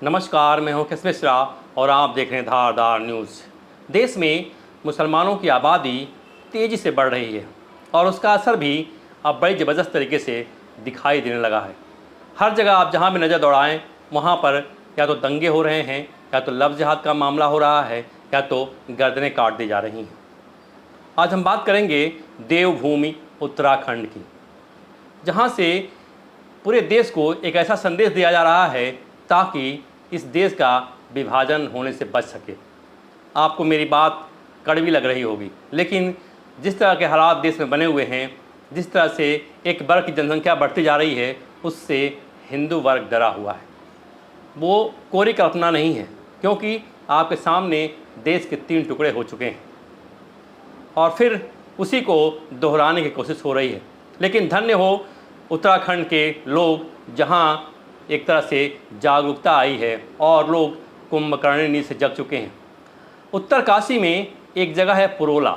नमस्कार, मैं हूं किस मिश्रा और आप देख रहे हैं धारदार न्यूज़। देश में मुसलमानों की आबादी तेज़ी से बढ़ रही है और उसका असर भी अब बड़ी ज़बरदस्त तरीके से दिखाई देने लगा है। हर जगह आप जहां भी नज़र दौड़ाएं वहां पर या तो दंगे हो रहे हैं, या तो लव जिहाद का मामला हो रहा है, या तो गर्दनें काट दी जा रही हैं। आज हम बात करेंगे देवभूमि उत्तराखंड की, जहां से पूरे देश को एक ऐसा संदेश दिया जा रहा है ताकि इस देश का विभाजन होने से बच सके। आपको मेरी बात कड़वी लग रही होगी, लेकिन जिस तरह के हालात देश में बने हुए हैं, जिस तरह से एक वर्ग की जनसंख्या बढ़ती जा रही है, उससे हिंदू वर्ग डरा हुआ है। वो कोरी कल्पना नहीं है, क्योंकि आपके सामने देश के 3 टुकड़े हो चुके हैं और फिर उसी को दोहराने की कोशिश हो रही है। लेकिन धन्य हो उत्तराखंड के लोग, जहां एक तरह से जागरूकता आई है और लोग कुंभकर्णी से जग चुके हैं। उत्तरकाशी में एक जगह है पुरोला,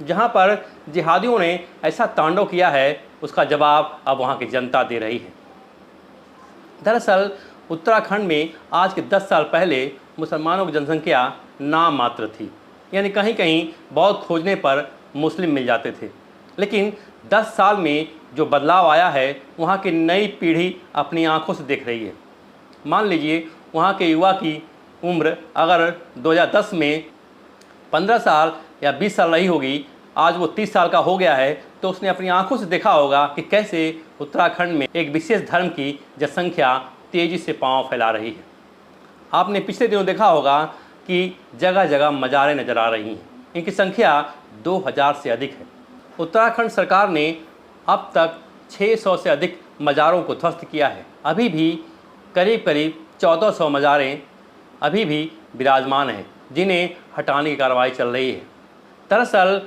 जहां पर जिहादियों ने ऐसा तांडव किया है, उसका जवाब अब वहां की जनता दे रही है। दरअसल उत्तराखंड में आज के 10 साल पहले मुसलमानों की जनसंख्या नाम मात्र थी, यानी कहीं कहीं बहुत खोजने पर मुस्लिम मिल जाते थे। लेकिन 10 साल में जो बदलाव आया है, वहाँ की नई पीढ़ी अपनी आंखों से देख रही है। मान लीजिए वहाँ के युवा की उम्र अगर 2010 में 15 साल या 20 साल रही होगी, आज वो 30 साल का हो गया है, तो उसने अपनी आंखों से देखा होगा कि कैसे उत्तराखंड में एक विशेष धर्म की जनसंख्या तेज़ी से पांव फैला रही है। आपने पिछले दिनों देखा होगा कि जगह जगह मज़ारें नज़र आ रही हैं। इनकी संख्या 2000 से अधिक है। उत्तराखंड सरकार ने अब तक 600 से अधिक मज़ारों को ध्वस्त किया है। अभी भी करीब करीब 1400 मज़ारें अभी भी विराजमान हैं, जिन्हें हटाने की कार्रवाई चल रही है। दरअसल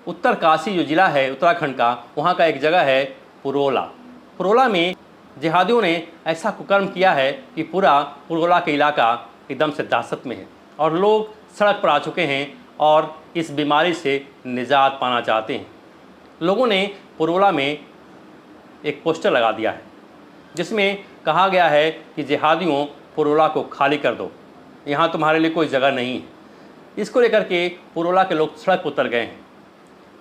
उत्तरकाशी जो ज़िला है उत्तराखंड का, वहाँ का एक जगह है पुरोला। पुरोला में जिहादियों ने ऐसा कुकर्म किया है कि पूरा पुरोला का इलाका एकदम से दहशत में है और लोग सड़क पर आ चुके हैं और इस बीमारी से निजात पाना चाहते हैं। लोगों ने पुरोला में एक पोस्टर लगा दिया है, जिसमें कहा गया है कि जिहादियों पुरोला को खाली कर दो, यहाँ तुम्हारे लिए कोई जगह नहीं है। इसको लेकर के पुरोला के लोग सड़क पर उतर गए हैं।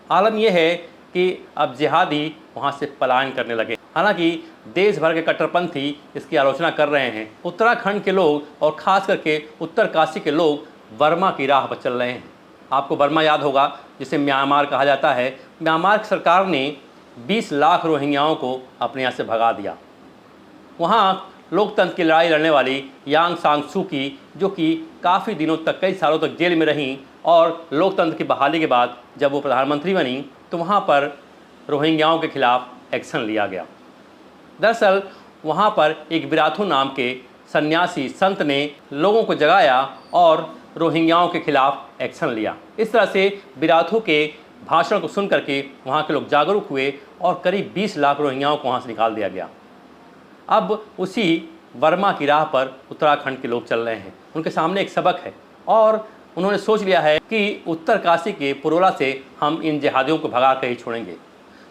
आलम यह है कि अब जिहादी वहाँ से पलायन करने लगे। हालांकि देश भर के कट्टरपंथी इसकी आलोचना कर रहे हैं। उत्तराखंड के लोग और ख़ास करके उत्तरकाशी के लोग बर्मा की राह पर चल रहे हैं। आपको बर्मा याद होगा, जिसे म्यांमार कहा जाता है। म्यांमार की सरकार ने 20 लाख रोहिंग्याओं को अपने यहाँ से भगा दिया। वहाँ लोकतंत्र की लड़ाई लड़ने वाली यांग सांग सू की, जो कि काफ़ी दिनों तक, कई सालों तक जेल में रहीं, और लोकतंत्र की बहाली के बाद जब वो प्रधानमंत्री बनी तो वहाँ पर रोहिंग्याओं के खिलाफ एक्शन लिया गया। दरअसल वहाँ पर एक बिराथू नाम के सन्यासी संत ने लोगों को जगाया और रोहिंग्याओं के खिलाफ एक्शन लिया। इस तरह से बिराथू के भाषण को सुन करके वहाँ के लोग जागरूक हुए और करीब 20 लाख रोहिंग्याओं को वहाँ से निकाल दिया गया। अब उसी बर्मा की राह पर उत्तराखंड के लोग चल रहे हैं। उनके सामने एक सबक है और उन्होंने सोच लिया है कि उत्तरकाशी के पुरोला से हम इन जिहादियों को भगा कर ही छोड़ेंगे।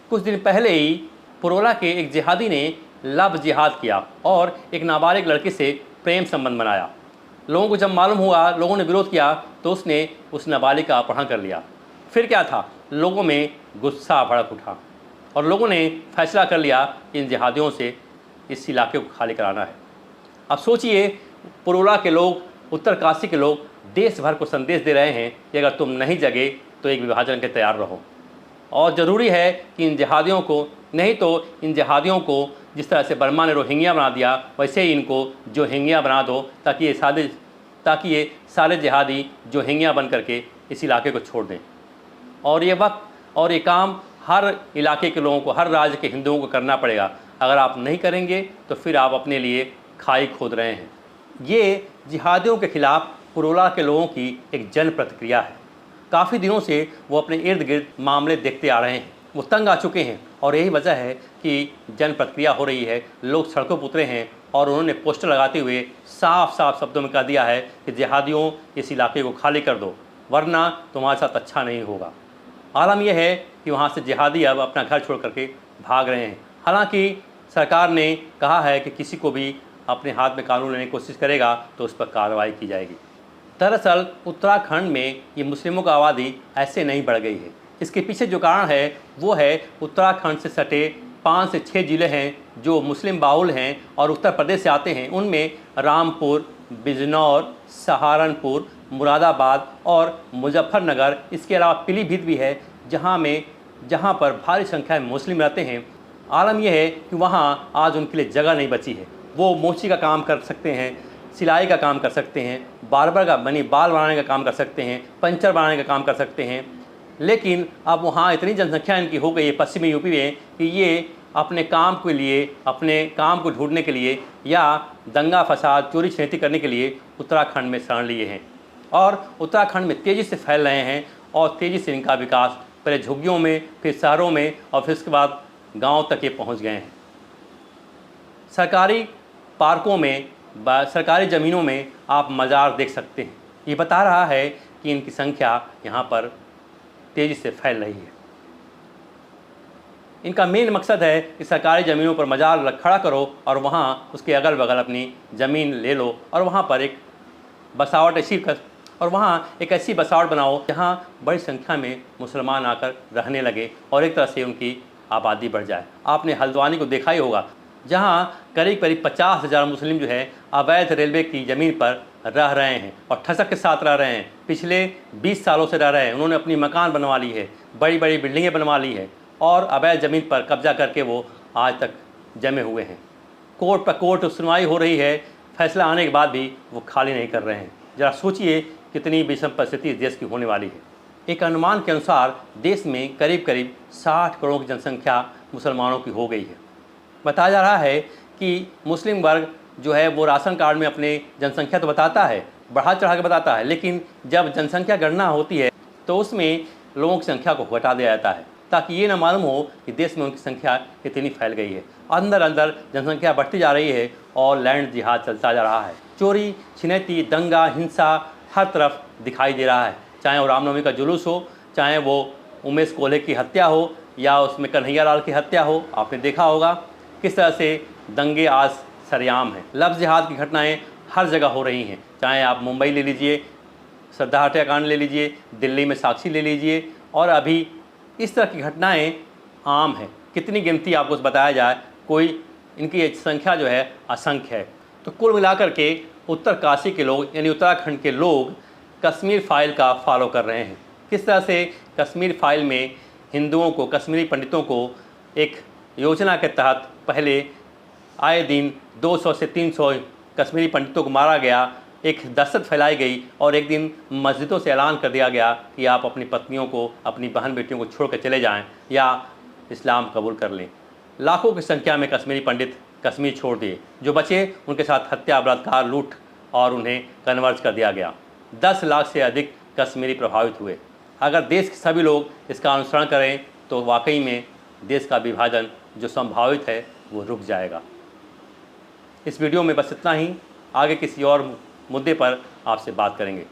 कुछ दिन पहले ही पुरोला के एक जिहादी ने लव जिहाद किया और एक नाबालिग लड़की से प्रेम संबंध बनाया। लोगों को जब मालूम हुआ, लोगों ने विरोध किया, तो उसने उस नाबालिग का अपहरण कर लिया। फिर क्या था, लोगों में गुस्सा भड़क उठा और लोगों ने फैसला कर लिया कि इन जिहादियों से इस इलाके को खाली कराना है। अब सोचिए, पुरोला के लोग, उत्तरकाशी के लोग देश भर को संदेश दे रहे हैं कि अगर तुम नहीं जगे तो एक विभाजन के तैयार रहो। और ज़रूरी है कि इन जिहादियों को, नहीं तो इन जिहादियों को जिस तरह से बर्मा ने रोहिंग्या बना दिया, वैसे ही इनको जोहिंग्या बना दो, ताकि ये सारे जिहादी जोहिंग्या बन करके इस इलाके को छोड़ दें। और ये वक्त और ये काम हर इलाके के लोगों को, हर राज्य के हिंदुओं को करना पड़ेगा। अगर आप नहीं करेंगे तो फिर आप अपने लिए खाई खोद रहे हैं। ये जिहादियों के खिलाफ पुरोला के लोगों की एक जन प्रतिक्रिया है। काफ़ी दिनों से वो अपने इर्द गिर्द मामले देखते आ रहे हैं, वो तंग आ चुके हैं और यही वजह है कि जन प्रतिक्रिया हो रही है। लोग सड़कों पर उतरे हैं और उन्होंने पोस्टर लगाते हुए साफ साफ शब्दों में कह दिया है कि जिहादियों, इस इलाके को खाली कर दो, वरना तुम्हारे साथ अच्छा नहीं होगा। आलम यह है कि वहाँ से जिहादी अब अपना घर छोड़ करके भाग रहे हैं। हालांकि सरकार ने कहा है कि किसी को भी अपने हाथ में कानून लेने की कोशिश करेगा तो उस पर कार्रवाई की जाएगी। दरअसल उत्तराखंड में ये मुस्लिमों की आबादी ऐसे नहीं बढ़ गई है। इसके पीछे जो कारण है वो है उत्तराखंड से सटे 5 से 6 ज़िले हैं जो मुस्लिम बाहुल हैं और उत्तर प्रदेश से आते हैं। उनमें रामपुर, बिजनौर, सहारनपुर, मुरादाबाद और मुजफ्फरनगर, इसके अलावा पीलीभीत भी है जहाँ पर भारी संख्या में मुस्लिम रहते हैं। आलम यह है कि वहाँ आज उनके लिए जगह नहीं बची है। वो मोची का काम कर सकते हैं, सिलाई का काम कर सकते हैं, बार्बर का बाल बनाने का काम कर सकते हैं, पंचर बनाने का काम कर सकते हैं। लेकिन अब वहाँ इतनी जनसंख्या इनकी हो गई है पश्चिमी यूपी में कि ये अपने काम के लिए, अपने काम को ढूंढने के लिए या दंगा फसाद, चोरी छिनैती करने के लिए उत्तराखंड में शरण लिए हैं और उत्तराखंड में तेज़ी से फैल रहे हैं और तेज़ी से इनका विकास पहले झुग्गियों में, फिर शहरों में और फिर उसके बाद गाँव तक ये पहुँच गए हैं। सरकारी पार्कों में, सरकारी ज़मीनों में आप मज़ार देख सकते हैं। ये बता रहा है कि इनकी संख्या यहाँ पर तेज़ी से फैल रही है। इनका मेन मकसद है कि सरकारी ज़मीनों पर मज़ार खड़ा करो और वहाँ उसके अगल बगल अपनी ज़मीन ले लो और वहाँ पर एक बसावट ऐसी बसावट बनाओ जहाँ बड़ी संख्या में मुसलमान आकर रहने लगे और एक तरह से उनकी आबादी बढ़ जाए। आपने हल्द्वानी को देखा ही होगा जहाँ करीब 50,000 मुस्लिम जो है अवैध रेलवे की ज़मीन पर रह रहे हैं और ठसक के साथ रह रहे हैं। पिछले 20 सालों से रह रहे हैं। उन्होंने अपनी मकान बनवा ली है, बड़ी बड़ी बिल्डिंगें बनवा ली है और अवैध ज़मीन पर कब्जा करके वो आज तक जमे हुए हैं। कोर्ट पर कोर्ट सुनवाई हो रही है, फैसला आने के बाद भी वो खाली नहीं कर रहे हैं। ज़रा सोचिए कितनी विषम परिस्थिति इस देश की होने वाली है। एक अनुमान के अनुसार देश में करीब 60 करोड़ की जनसंख्या मुसलमानों की हो गई है। बताया जा रहा है कि मुस्लिम वर्ग जो है वो राशन कार्ड में अपने जनसंख्या तो बताता है, बढ़ा चढ़ा के बताता है, लेकिन जब जनसंख्या गणना होती है तो उसमें लोगों की संख्या को घटा दिया जाता है ताकि ये ना मालूम हो कि देश में उनकी संख्या इतनी फैल गई है। अंदर अंदर जनसंख्या बढ़ती जा रही है और लैंड जिहाद चलता जा रहा है। चोरी छिनैती, दंगा, हिंसा हर तरफ दिखाई दे रहा है। चाहे वो रामनवमी का जुलूस हो, चाहे वो उमेश कोल्हे की हत्या हो या उसमें कन्हैया लाल की हत्या हो। आपने देखा होगा किस तरह से दंगे आज सरेआम हैं। लफ्ज़ जिहाद की घटनाएं हर जगह हो रही हैं। चाहे आप मुंबई ले लीजिए, श्रद्धा हत्याकांड ले लीजिए, दिल्ली में साक्षी ले लीजिए, और अभी इस तरह की घटनाएं आम हैं। कितनी गिनती आपको बताया जाए, कोई इनकी संख्या जो है असंख्य है। तो कुल मिलाकर के उत्तरकाशी के लोग यानी उत्तराखंड के लोग कश्मीर फाइल का फॉलो कर रहे हैं। किस तरह से कश्मीर फाइल में हिंदुओं को, कश्मीरी पंडितों को एक योजना के तहत पहले आए दिन 200 से 300 कश्मीरी पंडितों को मारा गया, एक दहशत फैलाई गई और एक दिन मस्जिदों से ऐलान कर दिया गया कि आप अपनी पत्नियों को, अपनी बहन बेटियों को छोड़ कर चले जाएं या इस्लाम कबूल कर लें। लाखों की संख्या में कश्मीरी पंडित कश्मीर छोड़ दिए। जो बचे उनके साथ हत्या, बलात्कार, लूट और उन्हें कन्वर्ट कर दिया गया। 10 लाख से अधिक कश्मीरी प्रभावित हुए। अगर देश के सभी लोग इसका अनुसरण करें तो वाकई में देश का विभाजन जो संभावित है वो रुक जाएगा। इस वीडियो में बस इतना ही। आगे किसी और मुद्दे पर आपसे बात करेंगे।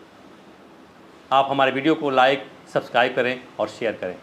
आप हमारे वीडियो को लाइक, सब्सक्राइब करें और शेयर करें।